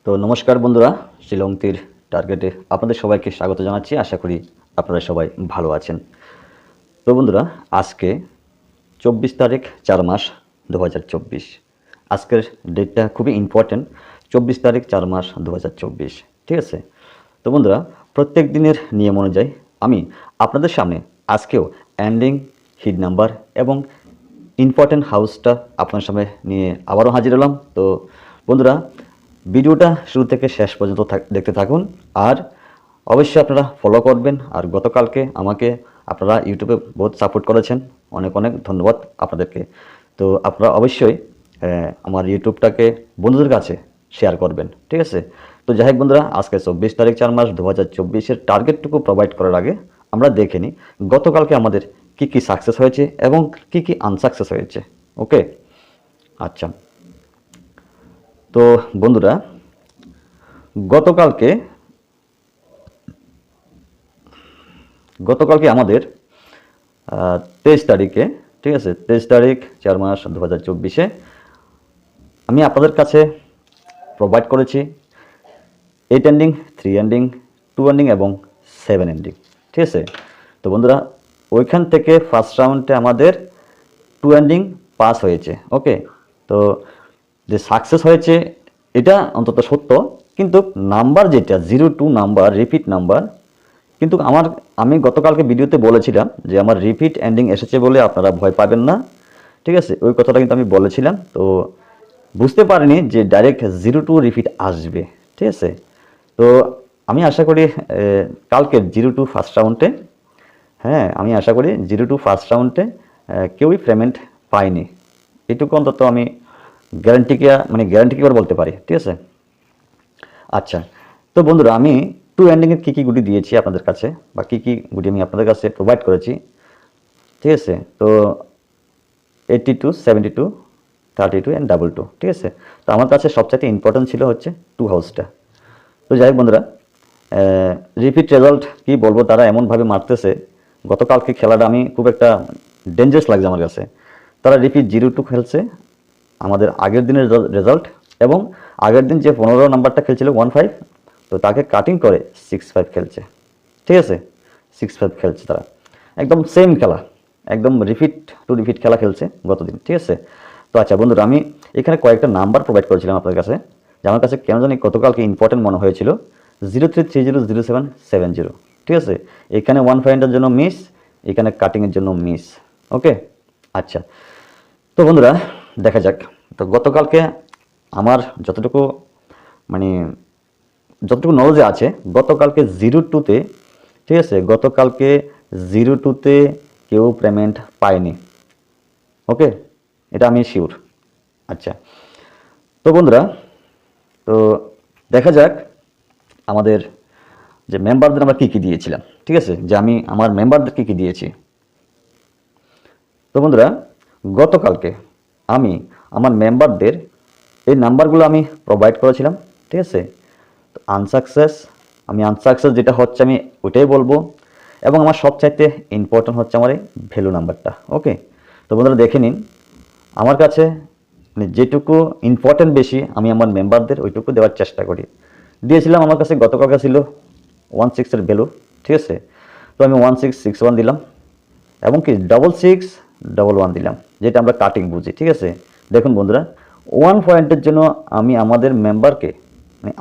তো নমস্কার বন্ধুরা, শিলংতীর টার্গেটে আপনাদের সবাইকে স্বাগত জানাচ্ছি। আশা করি আপনারা সবাই ভালো আছেন। তো বন্ধুরা, আজকে 24 তারিখ 4 মাস 2024। আজকের ডেটটা খুবই ইম্পর্ট্যান্ট। 24 তারিখ 4 মাস 2024, ঠিক আছে? তো বন্ধুরা, প্রত্যেক দিনের নিয়ম অনুযায়ী আমি আপনাদের সামনে আজকেও এন্ডিং, হিট নাম্বার এবং ইম্পর্ট্যান্ট হাউসটা আপনার সামনে নিয়ে আবারও হাজির হলাম। তো বন্ধুরা, ভিডিওটা শুরু থেকে শেষ পর্যন্ত দেখতে থাকুন, আর অবশ্যই আপনারা ফলো করবেন। আর গতকালকে আমাকে আপনারা ইউটিউবে বহুত সাপোর্ট করেছেন, অনেক অনেক ধন্যবাদ আপনাদেরকে। তো আপনারা অবশ্যই আমার ইউটিউবটাকে বন্ধুদের কাছে শেয়ার করবেন, ঠিক আছে? তো যাই হোক বন্ধুরা, আজকে 24 তারিখ 4 মাস 2024-এর টার্গেটটুকু প্রোভাইড করার আগে আমরা দেখে নিই গতকালকে আমাদের কি কি সাকসেস হয়েছে এবং কি কি আনসাকসেস হয়েছে। ওকে, আচ্ছা। তো বন্ধুরা, গতকালকে আমাদের 23 তারিখে, ঠিক আছে, 23 তারিখ 4 মাস 2024-এ আমি আপনাদের কাছে প্রোভাইড করেছি 8 এন্ডিং, 3 এন্ডিং, 2 এন্ডিং এবং 7 এন্ডিং, ঠিক আছে? তো বন্ধুরা, ওইখান থেকে ফার্স্ট রাউন্ডে আমাদের 2 এন্ডিং পাস হয়েছে। ওকে, তো যে সাকসেস হয়েছে এটা অন্তত সত্য, কিন্তু নাম্বার যেটা 02 নাম্বার, রিপিট নাম্বার, কিন্তু আমি গতকালকে ভিডিওতে বলেছিলাম যে আমার রিপিট এন্ডিং এসেছে বলে আপনারা ভয় পাবেন না, ঠিক আছে? ওই কথাটা কিন্তু আমি বলেছিলাম। তো বুঝতে পারিনি যে ডাইরেক্ট 02 রিপিট আসবে, ঠিক আছে? তো আমি আশা করি কালকে 02 ফার্স্ট রাউন্ডে, হ্যাঁ, আমি আশা করি 02 ফার্স্ট রাউন্ডে কেউই পেমেন্ট পায়নি, এটুকু অন্তত আমি গ্যারান্টি করে বলতে পারি, ঠিক আছে? আচ্ছা, তো বন্ধুরা, আমি 2 এন্ডিংয়ের কী কী গুটি দিয়েছি আপনাদের কাছে, বা কী কী গুটি আমি আপনাদের কাছে প্রোভাইড করেছি, ঠিক আছে? তো 82, 72, 32 অ্যান্ড 22, ঠিক আছে? তো আমার কাছে সবচাইতে ইম্পর্টেন্ট ছিল হচ্ছে 2 হাউসটা। তো যাই হোক বন্ধুরা, রিপিট রেজাল্ট কি বলবো, তারা এমনভাবে মারতেছে। গতকালকে খেলাটা আমি খুব একটা ডেঞ্জারাস লাগছে আমার কাছে। তারা রিপিট 02 খেলছে, আমাদের আগের দিনের রেজাল্ট, এবং আগের দিন যে 15 নাম্বারটা খেলছিল 15, তো তাকে কাটিং করে 65 খেলছে, ঠিক আছে? 65 খেলছে তারা, একদম সেম খেলা, একদম রিপিট টু রিপিট খেলা খেলছে গতদিন, ঠিক আছে? তো আচ্ছা বন্ধুরা, আমি এখানে কয়েকটা নাম্বার প্রোভাইড করেছিলাম আপনাদের কাছে, যে আমার কাছে কেন জানি গতকালকে ইম্পর্টেন্ট মনে হয়েছিল। 03300770, ঠিক আছে? এখানে 1 পয়েন্টের জন্য মিস, এখানে কাটিংয়ের জন্য মিস। ওকে, আচ্ছা। তো বন্ধুরা, দেখা যাক। তো গতকালকে আমার যতটুকু নলেজে আছে, গতকালকে 02-তে, ঠিক আছে, গতকালকে 02-তে কেউ পেমেন্ট পায়নি। ওকে, এটা আমি শিওর। আচ্ছা, তো বন্ধুরা, তো দেখা যাক আমাদের যে মেম্বারদের আমরা কী কী দিয়েছিলাম, ঠিক আছে? যে আমি আমার মেম্বারদের কী কী দিয়েছি। তো বন্ধুরা, গতকালকে আমি আমার মেম্বারদের এই নাম্বারগুলো আমি প্রোভাইড করেছিলাম, ঠিক আছে? তো আনসাকসেস যেটা হচ্ছে আমি ওইটাই বলবো, এবং আমার সবচাইতে ইম্পর্টেন্ট হচ্ছে আমার এই ভ্যালু নাম্বারটা। ওকে, তো বন্ধুরা দেখে নিন, আমার কাছে যেটুকু ইম্পর্টেন্ট বেশি আমি আমার মেম্বারদের ওইটুকু দেওয়ার চেষ্টা করি। দিয়েছিলাম, আমার কাছে গতকালকে ছিল 16-এর ভ্যালু, ঠিক আছে? তো আমি 1661 দিলাম, এবং কি 6611 দিলাম, যেটা আমরা কাটিং বুঝি, ঠিক আছে? দেখুন বন্ধুরা, 1 পয়েন্টের জন্য আমি আমাদের মেম্বারকে,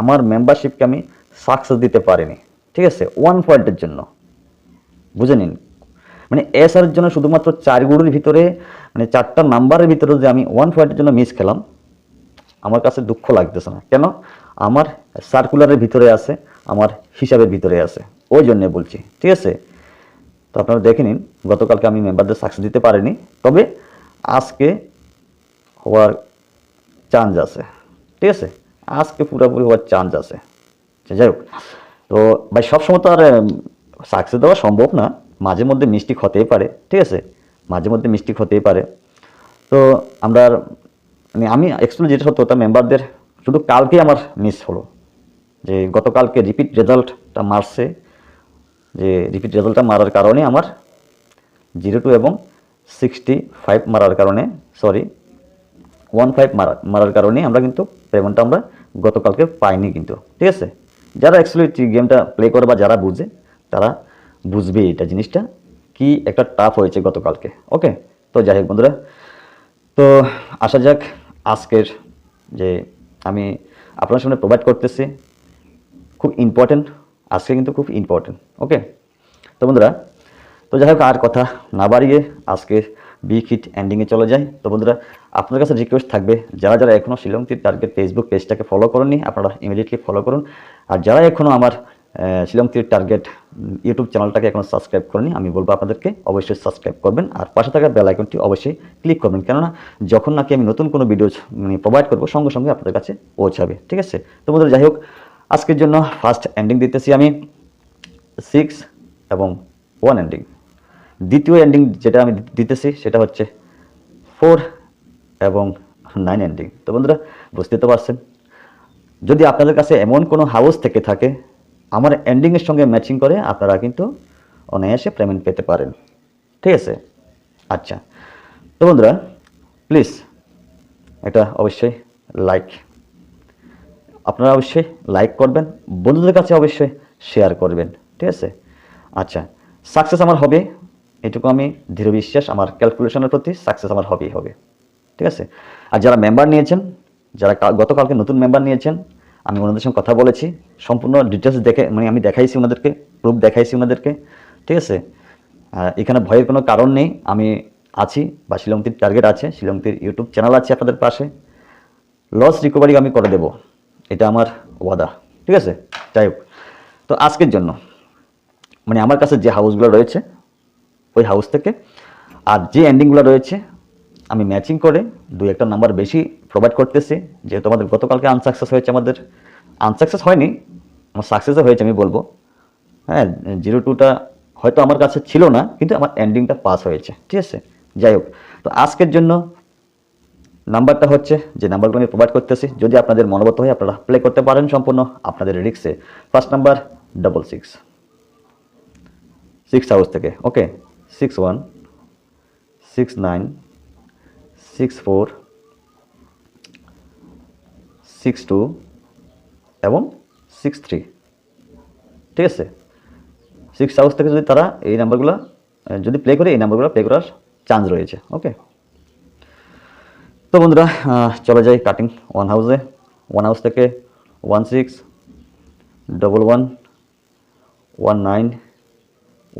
আমার মেম্বারশিপকে আমি সাকসেস দিতে পারিনি, ঠিক আছে? 1 পয়েন্টের জন্য, বুঝে নিন। এর জন্য শুধুমাত্র 4 গুণের ভিতরে, 4টা নাম্বারের ভিতরে যে আমি 1 পয়েন্টের জন্য মিস খেলাম, আমার কাছে দুঃখ লাগতেছে না। কেন? আমার সার্কুলারের ভিতরে আছে, আমার হিসাবের ভিতরে আছে, ওই জন্যে বলছি, ঠিক আছে? তো আপনারা দেখে নিন, গতকালকে আমি মেম্বারদের সাকসেস দিতে পারিনি, তবে আজকে হওয়ার চান্স আছে, ঠিক আছে? আজকে পুরোপুরি হওয়ার চান্স আছে। যাই হোক, তো ভাই সবসময় তো আর সাকসেস দেওয়া সম্ভব না, মাঝে মধ্যে মিস্টেক হতেই পারে, ঠিক আছে? মাঝে মধ্যে মিস্টেক হতেই পারে। তো আমরা আমি অ্যাকচুয়ালি যেটা সত্য, ওটা মেম্বারদের শুধু কালকেই আমার মিস হলো, যে গতকালকে রিপিট রেজাল্টটা মারছে, যে রিপিট রেজাল্টটা মারার কারণে আমার 02 এবং 65 মারার কারণে, 15 মারার কারণে আমরা কিন্তু পেমেন্টটা আমরা গতকালকে পাইনি কিন্তু, ঠিক আছে। যারা অ্যাকচুয়ালি গেমটা প্লে করে বা যারা বুঝে তারা বুঝবে এটা জিনিসটা কি একটা টাফ হয়েছে গতকালকে। ওকে, তো যাই হোক বন্ধুরা, তো আসা যাক আজকের যে আমি আপনার সামনে প্রোভাইড করতেছি খুব ইম্পর্টেন্ট, আজকে কিন্তু খুব ইম্পর্টেন্ট। ওকে, তো বন্ধুরা, তো যাই হোক আর কথা না বাড়িয়ে আজকে বিগ হিট এন্ডিংয়ে চলে যাই। তো বন্ধুরা, আপনার কাছে রিকোয়েস্ট থাকবে যারা যারা এখনও শিলং তীর টার্গেট ফেসবুক পেজটাকে ফলো করেননি আপনারা ইমিডিয়েটলি ফলো করুন। আর যারা এখনও আমার শিলং তীর টার্গেট ইউটিউব চ্যানেলটাকে এখনও সাবস্ক্রাইব করেনি আমি বলবো আপনাদেরকে অবশ্যই সাবস্ক্রাইব করবেন আর পাশে থাকা বেল আইকনটি অবশ্যই ক্লিক করবেন, কেননা যখন নাকি আমি নতুন কোনো ভিডিও প্রোভাইড করবো সঙ্গে সঙ্গে আপনাদের কাছে পৌঁছাবে, ঠিক আছে। তো বন্ধুরা, যাই হোক আজকের জন্য ফার্স্ট এন্ডিং দিতেছি আমি 6 এবং 1 এন্ডিং। দ্বিতীয় এন্ডিং যেটা আমি দিতেছি সেটা হচ্ছে 4 এবং 9 এন্ডিং। তো বন্ধুরা, বুঝতে তো পারছেন, যদি আপনাদের কাছে এমন কোনো হাউস থেকে থাকে আমার এন্ডিংয়ের সঙ্গে ম্যাচিং করে আপনারা কিন্তু অনায়াসে পেমেন্ট পেতে পারেন, ঠিক আছে। আচ্ছা, তো বন্ধুরা প্লিজ এটা অবশ্যই লাইক, আপনারা অবশ্যই লাইক করবেন, বন্ধুদের কাছে অবশ্যই শেয়ার করবেন, ঠিক আছে। আচ্ছা, সাকসেস আমার হবে এটুকু আমি দৃঢ় বিশ্বাস, আমার ক্যালকুলেশনের প্রতি সাকসেস আমার হবেই হবে, ঠিক আছে। আর যারা মেম্বার নিয়েছেন, যারা গতকালকে নতুন মেম্বার নিয়েছেন, আমি ওনাদের সঙ্গে কথা বলেছি, সম্পূর্ণ ডিটেলস দেখে আমি দেখাইছি ওনাদেরকে, প্রুফ দেখাইছি ওনাদেরকে, ঠিক আছে। এখানে ভয়ের কোনো কারণ নেই, আমি আছি বা শিলং তীর টার্গেট আছে, শিলং তীর ইউটিউব চ্যানেল আছে আপনাদের পাশে, লস রিকভারি আমি করে দেব, এটা আমার ওয়াদা, ঠিক আছে। যাই হোক, তো আজকের জন্য আমার কাছে যে হাউসগুলো রয়েছে ওই হাউস থেকে আর যে এন্ডিংগুলো রয়েছে আমি ম্যাচিং করে 2-1টা নাম্বার বেশি প্রোভাইড করতেছি, যেহেতু আমাদের গতকালকে আনসাকসেস হয়েছে, আমাদের আনসাকসেস হয়নি, আমার সাকসেসও হয়েছে আমি বলবো। হ্যাঁ, 0-2টা হয়তো আমার কাছে ছিল না কিন্তু আমার এন্ডিংটা পাস হয়েছে, ঠিক আছে। যাই হোক, তো আজকের জন্য নাম্বারটা হচ্ছে যে নাম্বারগুলো আমি প্রোভাইড করতেছি, যদি আপনাদের মনোবত হয় আপনারা প্লে করতে পারেন সম্পূর্ণ আপনাদের রিক্সে। ফার্স্ট নাম্বার 66, 6 হাউস থেকে, ওকে, 61, 69, 64, 62 এবং 63, ঠিক আছে। 6 হাউস থেকে যদি তারা এই নাম্বারগুলো যদি প্লে করে, এই নাম্বারগুলো প্লে করার চান্স রয়েছে, ওকে। তো বন্ধুরা, চলে যাই কাটিং 1 হাউসে। 1 হাউস থেকে 16, 11, 19,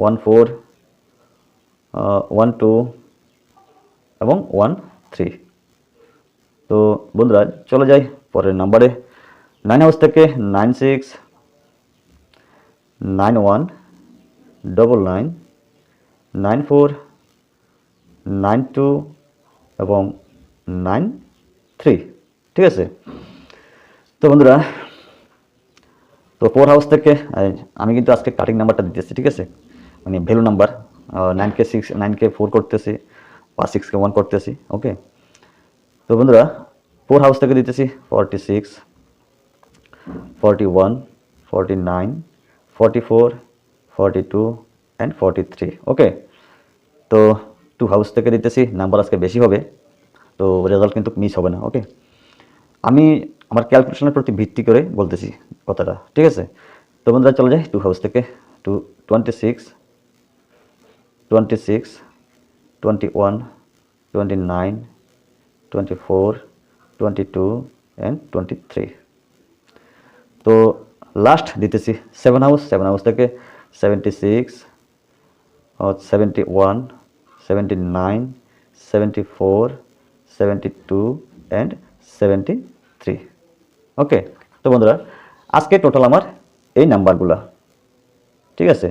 14, 12 এবং 13। তো বন্ধুরা, চলে যাই পরের নাম্বারে। 9 হাউস থেকে 96, 91, 99, 94, 92 এবং 93, ঠিক আছে। তো বন্ধুরা, তো 4 হাউস থেকে আমি কিন্তু আজকে কাটিং নাম্বারটা দিতেছি, ঠিক আছে, ভ্যালু নাম্বার 9কে 6, 9কে 4 করতেছি বা 6কে 1 করতেছি, ওকে। তো বন্ধুরা, 4 হাউস থেকে দিতেছি 46, 41, 49, 44, 42 অ্যান্ড 43, ওকে। তো 2 হাউস থেকে দিতেছি, নাম্বার আজকে বেশি হবে, তো রেজাল্ট কিন্তু মিস হবে না, ওকে। আমি আমার ক্যালকুলেশনের প্রতি ভিত্তি করে বলতেছি কথাটা, ঠিক আছে। তো বন্ধুরা, চলে যায় 2 হাউস থেকে 26, 26, 21, 29, 24, 22 অ্যান্ড 23। তো লাস্ট দিতেছি 7 হাউস। 7 হাউস থেকে 76, 71, 79, 74, 72 অ্যান্ড 73, ওকে। তো বন্ধুরা, আজকে টোটাল আমার এই নাম্বারগুলো, ঠিক আছে।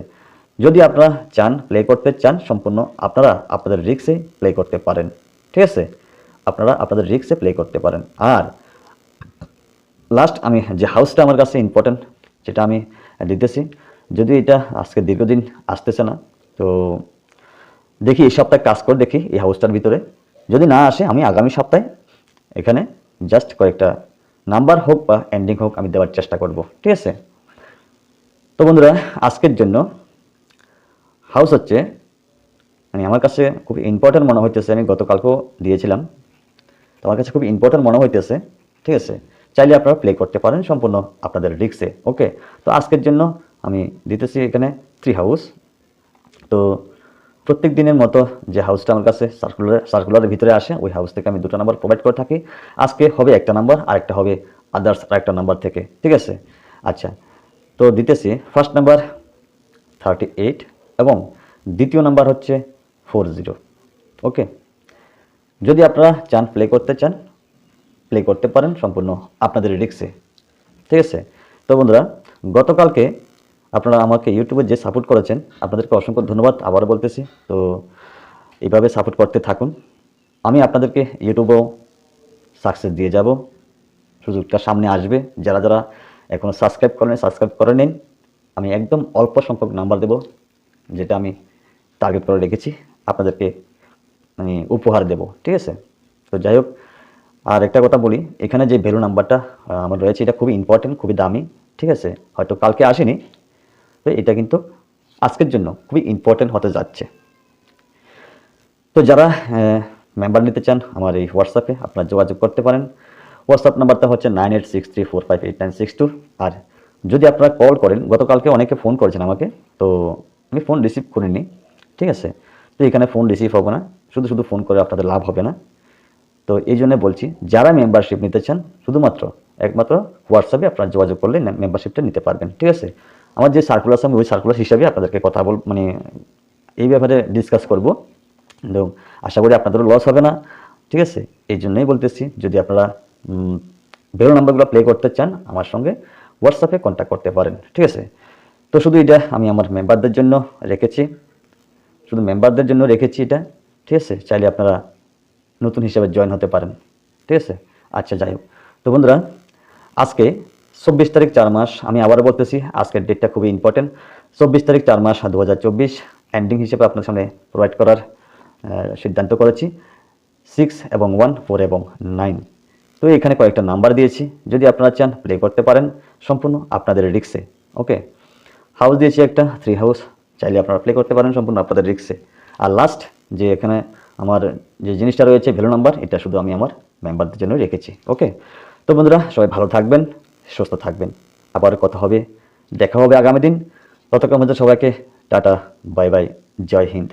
যদি আপনারা চান প্লে করতে চান সম্পূর্ণ আপনারা আপনাদের রিক্সে প্লে করতে পারেন, ঠিক আছে, আপনারা আপনাদের রিক্সে প্লে করতে পারেন। আর লাস্ট আমি যে হাউসটা আমার কাছে ইম্পর্টেন্ট যেটা আমি দিতেছি, যদি এটা আজকে দীর্ঘদিন আসতেছে না, তো দেখি এই সপ্তাহে কাজ করে দেখি এই হাউসটার ভিতরে, যদি না আসে আমি আগামী সপ্তাহে এখানে জাস্ট কয়েকটা নাম্বার হোক বা এন্ডিং হোক আমি দেওয়ার চেষ্টা করব, ঠিক আছে। তো বন্ধুরা, আজকের জন্য হাউস হচ্ছে আমার কাছে খুব ইম্পর্টেন্ট মনে হইতেছে, আমি গতকালকেও দিয়েছিলাম, তো আমার কাছে খুব ইম্পর্টেন্ট মনে হইতেছে, ঠিক আছে। চাইলে আপনারা প্লে করতে পারেন সম্পূর্ণ আপনাদের রিক্সে। ওকে, তো আজকের জন্য আমি দিতেছি এখানে 3 হাউস। তো প্রত্যেক দিনের মতো যে হাউসটা আমার কাছে সার্কুলারের ভিতরে আসে, ওই হাউস থেকে আমি 2টা নাম্বার প্রোভাইড করে থাকি। আজকে হবে একটা নাম্বার, আরেকটা হবে আদার্স আরেকটা নাম্বার থেকে, ঠিক আছে? আচ্ছা, তো দিতেছি ফার্স্ট নাম্বার 38 এবং দ্বিতীয় নাম্বার হচ্ছে 40। ওকে, যদি আপনারা চান প্লে করতে চান, প্লে করতে পারেন সম্পূর্ণ আপনাদের রিক্সে, ঠিক আছে? তো বন্ধুরা, গতকালকে আপনারা আমাকে ইউটিউবে যে সাপোর্ট করেছেন, আপনাদেরকে অসংখ্য ধন্যবাদ আবারও বলতেছি। তো এইভাবে সাপোর্ট করতে থাকুন, আমি আপনাদেরকে ইউটিউবেও সাকসেস দিয়ে যাব, সুযোগটা সামনে আসবে। যারা যারা এখনও সাবস্ক্রাইব করেন, সাবস্ক্রাইব করে নিন। আমি একদম অল্প সংখ্যক নাম্বার দেব, যেটা আমি টার্গেট করে রেখেছি, আপনাদেরকে আমি উপহার দেব, ঠিক আছে? তো যাই হোক, আর একটা কথা বলি, এখানে যে ভ্যালু নাম্বারটা আমার রয়েছে, এটা খুবই ইম্পর্টেন্ট, খুবই দামি, ঠিক আছে? হয়তো কালকে আসেনি, তো এটা কিন্তু আজকের জন্য খুবই ইম্পর্টেন্ট হতে যাচ্ছে। তো যারা মেম্বার নিতে চান, আমার এই হোয়াটসঅ্যাপে আপনারা যোগাযোগ করতে পারেন। হোয়াটসঅ্যাপ নাম্বারটা হচ্ছে 9863458962। আর যদি আপনারা কল করেন, গতকালকে অনেকে ফোন করেছেন আমাকে, তো আমি ফোন রিসিভ করিনি, ঠিক আছে? তো এখানে ফোন রিসিভ হবে না, শুধু শুধু ফোন করে আপনাদের লাভ হবে না। তো এই জন্য বলছি, যারা মেম্বারশিপ নিতে চান, শুধুমাত্র একমাত্র হোয়াটসঅ্যাপে আপনারা যোগাযোগ করলে মেম্বারশিপটা নিতে পারবেন, ঠিক আছে? আমার যে সার্কুলার আছে, আমি ওই সার্কুলার হিসাবে আপনাদেরকে কথা মানে এই ব্যাপারে ডিসকাস করব। তো আশা করি আপনাদেরও লস হবে না, ঠিক আছে? এই জন্যই বলতেছি, যদি আপনারা ভ্যালু নাম্বারগুলো প্লে করতে চান, আমার সঙ্গে হোয়াটসঅ্যাপে কন্ট্যাক্ট করতে পারেন, ঠিক আছে? তো শুধু এটা আমি আমার মেম্বারদের জন্য রেখেছি, শুধু মেম্বারদের জন্য রেখেছি এটা, ঠিক আছে? চাইলে আপনারা নতুন হিসাবে জয়েন হতে পারেন, ঠিক আছে? আচ্ছা, যাই হোক, তো বন্ধুরা, আজকে 24 তারিখ 4 মাস, আমি আবারও বলতেছি, আজকের ডেটটা খুবই ইম্পর্টেন্ট। 24 তারিখ 4 মাস 2024 এন্ডিং হিসেবে আপনার সামনে প্রোভাইড করার সিদ্ধান্ত করেছি। 6 এবং 1, 4 এবং 9। তো এখানে কয়েকটা নাম্বার দিয়েছি, যদি আপনারা চান প্লে করতে পারেন সম্পূর্ণ আপনাদের রিক্সে। ওকে, হাউস দিয়েছি একটা 3 হাউস, চাইলে আপনারা প্লে করতে পারেন সম্পূর্ণ আপনাদের রিক্সে। আর লাস্ট যে এখানে আমার যে জিনিসটা রয়েছে ভ্যালু নাম্বার, এটা শুধু আমি আমার মেম্বারদের জন্য রেখেছি। ওকে, তো বন্ধুরা, সবাই ভালো থাকবেন, সুস্থ থাকবেন, আবার কথা হবে, দেখা হবে আগামী দিন। ততক্ষণ মধ্যে সবাইকে টাটা, বাই বাই, জয় হিন্দ।